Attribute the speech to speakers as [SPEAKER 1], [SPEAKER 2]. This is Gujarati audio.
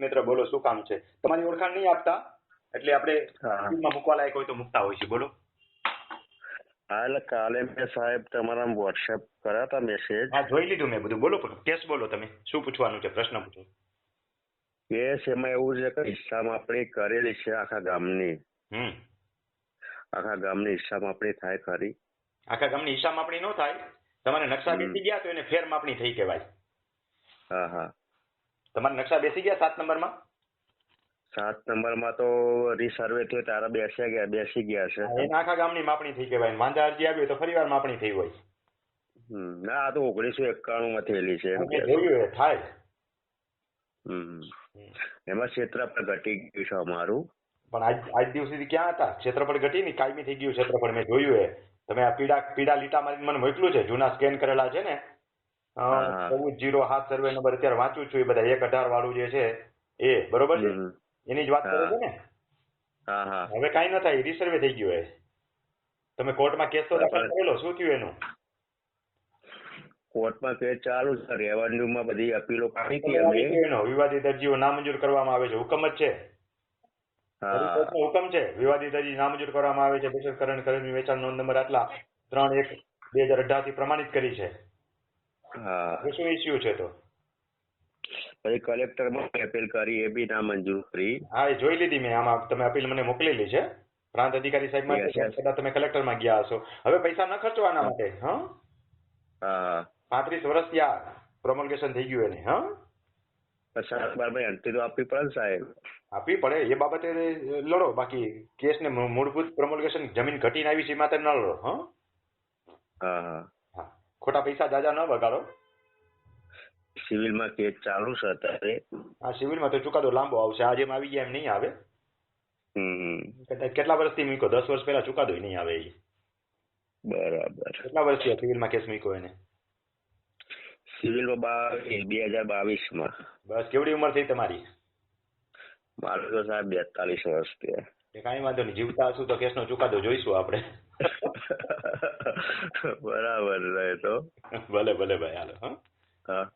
[SPEAKER 1] મિત્ર બોલો, શું કામ છે? તમારી ઓળખાણ નહીં આપતા એટલે આપણે
[SPEAKER 2] હા
[SPEAKER 1] ટીમમાં મૂકવા લાયક હોય તો મૂકતા હોય છે. બોલો.
[SPEAKER 2] હા, એટલે કાલે મેં સાહેબ તમારા વોટ્સએપ કર્યા હતા મેસેજ.
[SPEAKER 1] હા, જોઈ લીધું મેં બધું. બોલો, કેસ બોલો, તમે શું પૂછવાનું છે? પ્રશ્ન પૂછો.
[SPEAKER 2] કેસ એમાં એવું છે કે હિસ્સામાં આપણે કરેલી છે આખા ગામની આપણી થાય ખરી?
[SPEAKER 1] આખા ગામની હિસ્સા માપણી ન થાય. તમારે નકશા
[SPEAKER 2] હમ.
[SPEAKER 1] બેસી ગયા તો એને ફેર માપણી થઈ કહેવાય.
[SPEAKER 2] હા હા.
[SPEAKER 1] તમારા નકશા બેસી ગયા 7 નંબરમાં?
[SPEAKER 2] 7 નંબરમાં તો રીસર્વે થયો તારા બેસી ગયા છે.
[SPEAKER 1] એના આખા ગામની માપણી થઈ કહેવાય. માંજા અરજી આવી હોય તો ફરીવાર માપણી થઈ હોય.
[SPEAKER 2] ના, આ તો 1991 માં થયેલી છે એમ
[SPEAKER 1] મેં
[SPEAKER 2] કે છે.
[SPEAKER 1] જોયું એ થાય.
[SPEAKER 2] હમ. એમાં ક્ષેત્રફળ ઘટી ગયું છે અમારું.
[SPEAKER 1] પણ આજ દિવસ સુધી ક્યાં હતા? ક્ષેત્રફળ ઘટી નહીં, કાયમી થઈ ગયું ક્ષેત્રફળ. મેં જોયું એ. તમે આ પીડા લીટા મારીને મને મોકલું છે, જૂના સ્કેન કરેલા છે ને.
[SPEAKER 2] હા.
[SPEAKER 1] 1407 સર્વે નંબર અત્યારે વાંચું છું. એ બધા 118 વાળું જે છે એ બરોબર છે.
[SPEAKER 2] હમ.
[SPEAKER 1] એની જ વાત કરે છે ને.
[SPEAKER 2] હા હા.
[SPEAKER 1] હવે કાંઈ ન થાય, રિસર્વે થઈ ગયું એ. તમે કોર્ટમાં કેસ તો દાખલ કરેલો, શું થયું એનું?
[SPEAKER 2] કોર્ટમાં કેસ ચાલુ છે. રેવન્યુમાં બધી અપીલો કરી હતી અમે.
[SPEAKER 1] એનો વિવાદિત અરજીઓ નામંજૂર કરવામાં આવે છે, હુકમ જ છે.
[SPEAKER 2] હા.
[SPEAKER 1] હુકમ છે, વિવાદિત અરજી નામંજૂર કરવામાં આવે છે. બચતકરણ કરેલી વેચાણ નોંધ નંબર આટલા 3/1/2018 થી પ્રમાણિત કરી છે.
[SPEAKER 2] હા.
[SPEAKER 1] શું ઇસ્યુ છે તો?
[SPEAKER 2] પછી કલેક્ટરમાં અપીલ કરી, એ બી ના મંજૂર કરી.
[SPEAKER 1] હા, એ જોઈ લીધી મેં. આમાં તમે અપીલ મને મોકલેલી છે. પ્રાંત અધિકારી સાહેબ માં કદાચ તમે કલેક્ટરમાં ગયા હશો. હવે પૈસા ન ખર્ચો આના માટે. હા.
[SPEAKER 2] હા.
[SPEAKER 1] 35 વર્ષ થયા પ્રોમોલ્ગેશન થઈ ગયું એને. હા.
[SPEAKER 2] 7/12 એન્ટ્રી તો આપવી પડે ને સાહેબ.
[SPEAKER 1] આપવી પડે, એ બાબતે લડો. બાકી કેસને મૂળભૂત પ્રોમોલ્ગેશન જમીન ઘટીને આવી છે એ માટે ન લડો. હા.
[SPEAKER 2] હા.
[SPEAKER 1] હા, ખોટા પૈસા જાજા ન બગાડો.
[SPEAKER 2] સિવિલમાં કેસ ચાલુ છે અત્યારે.
[SPEAKER 1] હા, સિવિલમાં તો ચુકાદો લાંબો આવશે. આજે એમ આવી ગયા એમ નહીં આવે. કદાચ કેટલા વર્ષથી મૂક્યો? 10 વર્ષ પહેલા ચુકાદો નહીં આવે. એ
[SPEAKER 2] બરાબર.
[SPEAKER 1] કેટલા વર્ષથી સિવિલમાં કેસ મૂક્યો એને?
[SPEAKER 2] સિવિલમાં 2022માં.
[SPEAKER 1] બસ, કેવડી ઉંમર થઈ તમારી?
[SPEAKER 2] મારું તો સાહેબ 42 વર્ષ થયા.
[SPEAKER 1] કાંઈ વાંધો નહીં, જીવતા હશું તો કેસનો ચુકાદો જોઈશું આપણે.
[SPEAKER 2] બરાબર રહે તો.
[SPEAKER 1] ભલે ભલે ભાઈ, હાલો. હા.
[SPEAKER 2] હા.